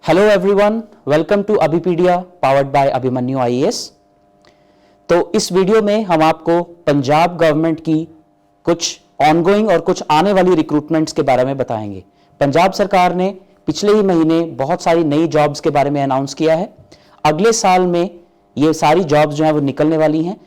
Hello everyone, welcome to Abhipedia powered by Abhimanyu IAS. तो इस video में हम आपको पंजाब गवर्नमेंट की कुछ ऑनगोइंग और कुछ आने वाली रिक्रूटमेंट्स के बारे में बताएंगे। पंजाब सरकार ने पिछले ही महीने बहुत सारी नई जॉब्स के बारे में अनाउंस किया है। अगले साल में ये सारी जॉब्स जो है वो निकलने वाली हैं।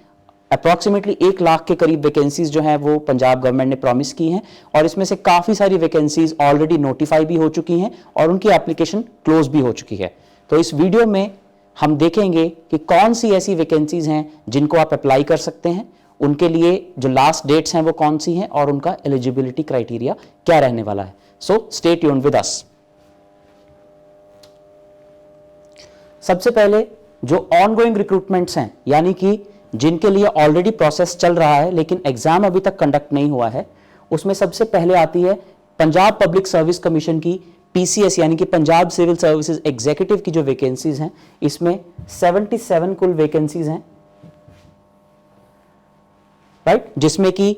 अप्रॉक्सीमेटली 1 लाख के करीब वैकेंसीज जो हैं वो पंजाब गवर्नमेंट ने प्रॉमिस की हैं और इसमें से काफ़ी सारी वैकेंसीज ऑलरेडी नोटिफाई भी हो चुकी हैं और उनकी एप्लीकेशन क्लोज भी हो चुकी है। तो इस वीडियो में हम देखेंगे कि कौन सी ऐसी वैकेंसीज हैं जिनको आप अप्लाई कर सकते हैं, उनके लिए जो लास्ट डेट्स हैं वो कौन सी हैं और उनका एलिजिबिलिटी क्राइटेरिया क्या रहने वाला है। So stay tuned with us. सबसे पहले जो ऑनगोइंग रिक्रूटमेंट्स हैं, यानी कि जिनके लिए ऑलरेडी प्रोसेस चल रहा है लेकिन एग्जाम अभी तक कंडक्ट नहीं हुआ है, उसमें सबसे पहले आती है पंजाब पब्लिक सर्विस कमीशन की पीसीएस यानी कि पंजाब सिविल सर्विसेज एग्जीक्यूटिव की जो वैकेंसीज हैं। इसमें 77 कुल वैकेंसीज हैं, राइट, जिसमें कि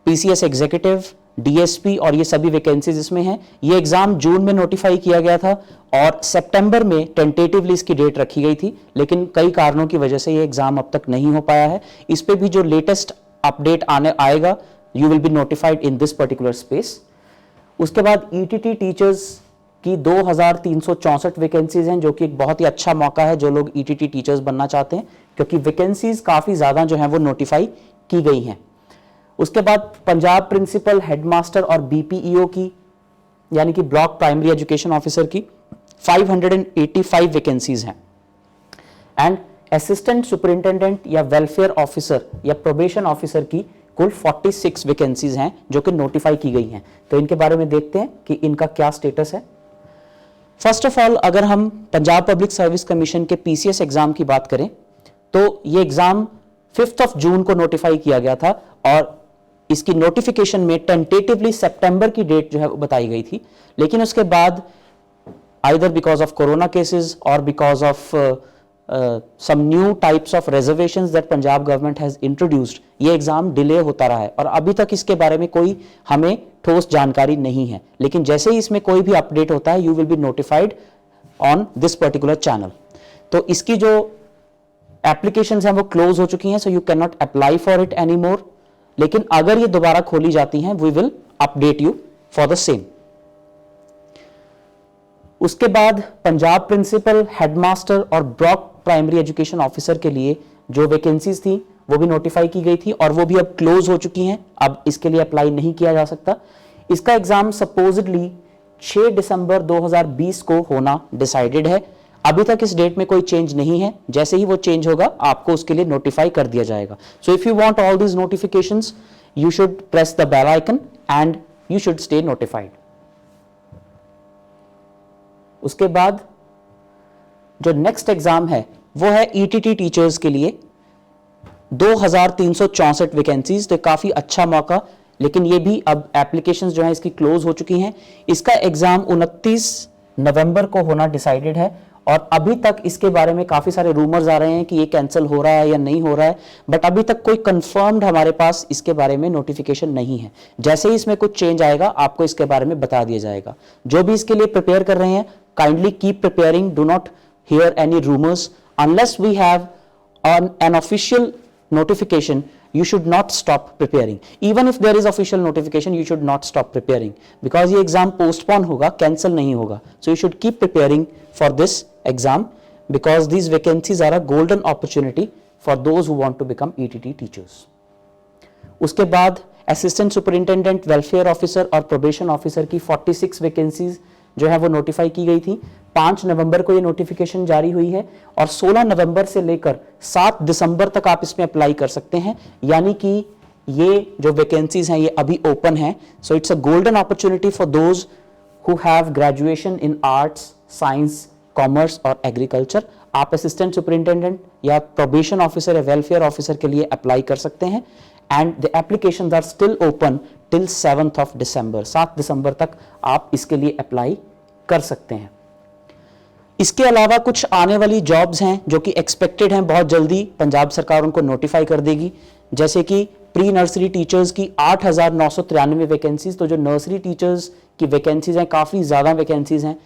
पीसीएस एग्जीक्यूटिव, डीएसपी और ये सभी वैकेंसीज इसमें हैं। ये एग्जाम जून में नोटिफाई किया गया था और सितंबर में टेंटेटिवली इसकी डेट रखी गई थी, लेकिन कई कारणों की वजह से ये एग्जाम अब तक नहीं हो पाया है। इस पे भी जो लेटेस्ट अपडेट आएगा, you will be notified in this particular space. उसके बाद ईटीटी टीचर्स की 2364 वैकेंसीज हैं, जो कि एक बहुत ही अच्छा मौका है जो लोग ईटीटी टीचर्स बनना चाहते हैं, क्योंकि वैकेंसीज काफी ज्यादा जो है वो नोटिफाई की गई हैं। उसके बाद पंजाब प्रिंसिपल, हेडमास्टर और बीपीईओ की यानी कि ब्लॉक प्राइमरी एजुकेशन ऑफिसर की 585 वैकेंसीज हैं। एंड असिस्टेंट सुपरिंटेंडेंट या वेलफेयर ऑफिसर या प्रोबेशन ऑफिसर की कुल 46 वैकेंसीज हैं जो कि नोटिफाई की गई हैं। तो इनके बारे में देखते हैं कि इनका क्या स्टेटस है। फर्स्ट ऑफ ऑल, अगर हम पंजाब पब्लिक सर्विस कमीशन के पीसीएस एग्जाम की बात करें तो ये एग्जाम 5 जून को नोटिफाई किया गया था और इसकी नोटिफिकेशन में टेंटेटिवली सितंबर की डेट जो है वो बताई गई थी, लेकिन उसके बाद either because of corona cases और because of some new types of reservations that Punjab government has introduced, ये एग्जाम डिले होता रहा है और अभी तक इसके बारे में कोई हमें ठोस जानकारी नहीं है। लेकिन जैसे ही इसमें कोई भी अपडेट होता है, you will be notified on this particular channel. तो इसकी जो एप्लीकेशंस हैं वो क्लोज हो चुकी हैं, so you can not apply for it any more. लेकिन अगर ये दोबारा खोली जाती हैं, we will update you for the same. उसके बाद पंजाब प्रिंसिपल, हेडमास्टर और ब्लॉक प्राइमरी एजुकेशन ऑफिसर के लिए जो वैकेंसीज थी वो भी नोटिफाई की गई थी और वो भी अब क्लोज हो चुकी हैं। अब इसके लिए अप्लाई नहीं किया जा सकता। इसका एग्जाम सपोजिडली 6 दिसंबर 2020 को होना डिसाइडेड है। अभी तक इस डेट में कोई चेंज नहीं है। जैसे ही वो चेंज होगा आपको उसके लिए नोटिफाई कर दिया जाएगा। So if you want all these notifications, you should press the bell icon and you should stay notified. उसके बाद जो नेक्स्ट एग्जाम है वो है ईटीटी टीचर्स के लिए 2364 वैकेंसीज। तो काफी अच्छा मौका, लेकिन ये भी अब एप्लीकेशंस जो है इसकी क्लोज हो चुकी हैं। इसका एग्जाम 29 नवंबर को होना डिसाइडेड है और अभी तक इसके बारे में काफी सारे रूमर्स आ रहे हैं कि ये कैंसिल हो रहा है या नहीं हो रहा है, बट अभी तक कोई कंफर्म्ड हमारे पास इसके बारे में नोटिफिकेशन नहीं है। जैसे ही इसमें कुछ चेंज आएगा आपको इसके बारे में बता दिया जाएगा। जो भी इसके लिए प्रिपेयर कर रहे हैं, kindly keep preparing, do not hear any rumours unless we have an official notification. You should not stop preparing. Even if there is official notification, you should not stop preparing because ये exam postpone होगा, cancel नहीं होगा. So you should keep preparing for this exam because these vacancies are a golden opportunity for those who want to become ETT teachers. उसके बाद assistant superintendent, welfare officer और probation officer की 46 vacancies जो है वो notify की गई थी। 5 नवंबर को ये नोटिफिकेशन जारी हुई है और 16 नवंबर से लेकर 7 दिसंबर तक आप इसमें अप्लाई कर सकते हैं। यानी कि ये जो वैकेंसीज हैं ये अभी ओपन हैं। So it's a golden opportunity for those who have graduation in arts, science, commerce और एग्रीकल्चर। आप असिस्टेंट सुपरिंटेंडेंट या प्रोबेशन ऑफिसर या वेलफेयर ऑफिसर के लिए अप्लाई कर सकते हैं and the applications are still open till 7th of December। 7 दिसंबर तक आप इसके लिए अप्लाई कर सकते हैं। इसके अलावा कुछ आने वाली जॉब्स हैं जो कि एक्सपेक्टेड हैं, बहुत जल्दी पंजाब सरकार उनको नोटिफाई कर देगी। जैसे कि प्री नर्सरी टीचर्स की 8,993 वैकेंसीज। तो जो नर्सरी टीचर्स की वैकेंसीज हैं, काफ़ी ज़्यादा वैकेंसीज हैं।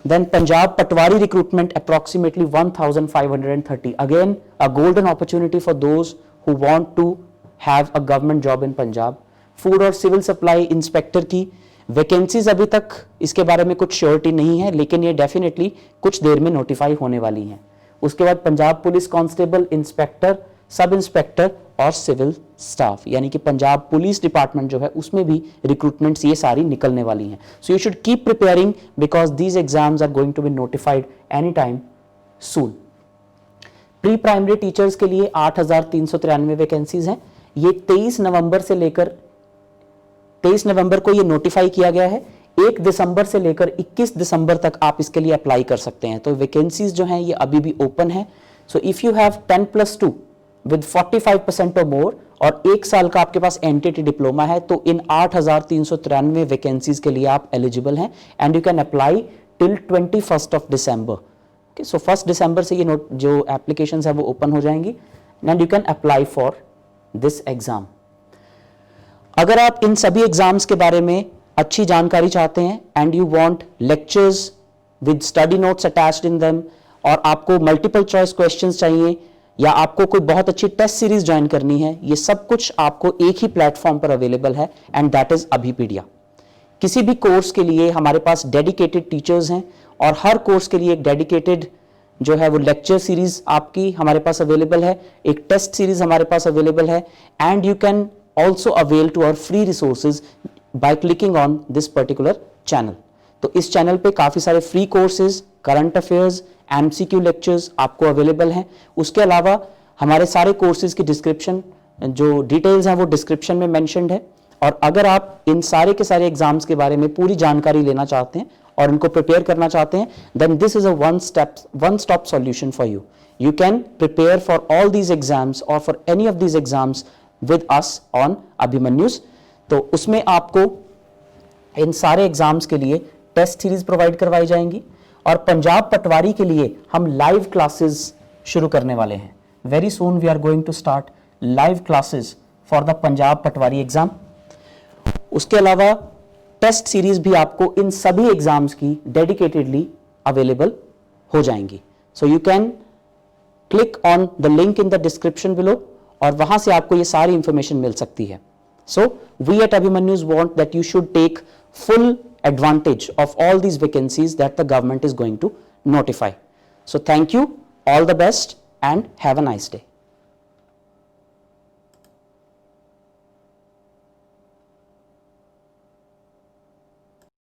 Then Punjab Patwari recruitment approximately 1530. Again, a golden opportunity for those who want to have a government job in Punjab. Food और सिविल सप्लाई इंस्पेक्टर की वैकेंसीज अभी तक इसके बारे में कुछ श्योरिटी नहीं है, लेकिन ये डेफिनेटली कुछ देर में नोटिफाई होने वाली हैं। उसके बाद Punjab police constable, inspector, sub inspector और सिविल स्टाफ, यानी कि पंजाब पुलिस डिपार्टमेंट जो है उसमें भी रिक्रूटमेंट्स ये सारी निकलने वाली हैं। So you should keep preparing because these exams are going to be notified any time soon. Pre primary teachers के लिए 8393 वैकेंसीज हैं। ये 23 नवंबर को ये नोटिफाई किया गया है। 1 दिसंबर से लेकर 21 दिसंबर तक आप इसके लिए अप्लाई कर सकते हैं। तो वैकेंसीज जो हैं ये अभी भी ओपन है। सो इफ यू हैव 10+2 विद 45% और मोर और 1 साल का आपके पास एनटीटी डिप्लोमा है तो इन 8393 वैकेंसीज के लिए आप एलिजिबल हैं and you can apply till 21 December. Okay, so 1 दिसंबर से ये जो एप्लीकेशंस है वो ओपन हो जाएंगी and you can apply for this exam. अगर आप इन सभी एग्जाम्स के बारे में अच्छी जानकारी चाहते हैं and you want lectures with study notes attached in them और आपको मल्टीपल चॉइस क्वेश्चंस चाहिए या आपको कोई बहुत अच्छी टेस्ट सीरीज ज्वाइन करनी है, ये सब कुछ आपको एक ही प्लेटफॉर्म पर अवेलेबल है एंड दैट इज अभिपीडिया। किसी भी कोर्स के लिए हमारे पास डेडिकेटेड टीचर्स हैं और हर कोर्स के लिए एक डेडिकेटेड जो है वो लेक्चर सीरीज आपकी हमारे पास अवेलेबल है, एक टेस्ट सीरीज हमारे पास अवेलेबल है and you can also avail to our free resources by clicking on this particular channel। तो इस चैनल पे काफी सारे free courses, current affairs, MCQ lectures आपको अवेलेबल हैं। उसके अलावा हमारे सारे कोर्सेज की डिस्क्रिप्शन जो डिटेल्स हैं वो डिस्क्रिप्शन में मेंशन्ड है और अगर आप इन सारे के सारे एग्जाम्स के बारे में पूरी जानकारी लेना चाहते हैं और इनको प्रिपेयर करना चाहते हैं then this is a one stop solution for you. You can prepare for all these exams और for any of these exams with us on अभिमन्युज। तो उसमें आपको इन सारे एग्जाम्स के लिए टेस्ट सीरीज प्रोवाइड करवाई जाएंगी और पंजाब पटवारी के लिए हम लाइव क्लासेस शुरू करने वाले हैं। Very soon we are going to start live classes for the Punjab Patwari exam. उसके अलावा टेस्ट सीरीज भी आपको इन सभी एग्जाम्स की डेडिकेटेडली अवेलेबल हो जाएंगी। सो you can click on the link in the description below और वहां से आपको ये सारी इंफॉर्मेशन मिल सकती है। सो वी एट अभिमन्युज want that you should take full advantage of all these vacancies that the government is going to notify. So thank you, all the best and have a nice day.